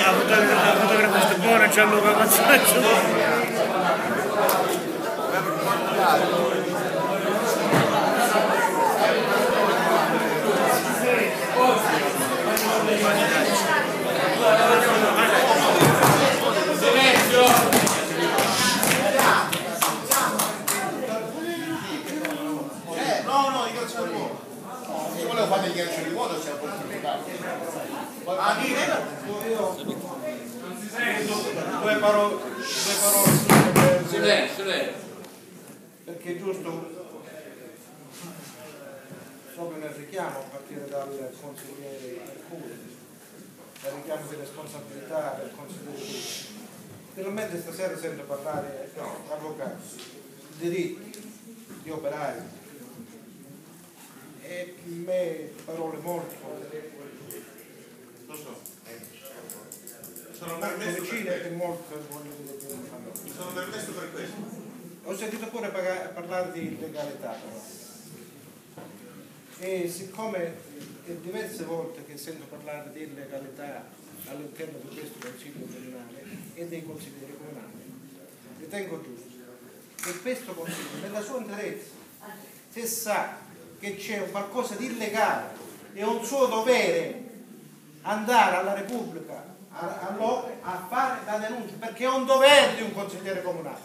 La fotografista buona, Gianluca Mazzaccio. No, io c'ho il vuoto. Io volevo fare il ghiaccio di vuoto, c'è un po' di due parole perché è giusto proprio nel richiamo a partire dal consigliere Arcuri, dal richiamo di responsabilità del consigliere. Finalmente stasera sento parlare avvocati, diritti, di operai e me parole molto sono permesso vicine e molto sono permesso per questo. Ho sentito pure parlare di illegalità e siccome è diverse volte che sento parlare di illegalità all'interno di questo consiglio comunale e dei consiglieri comunali, ritengo giusto che questo consiglio nella sua interezza, se sa che c'è un qualcosa di illegale, è un suo dovere andare alla Repubblica a fare la denuncia, perché è un dovere di un consigliere comunale.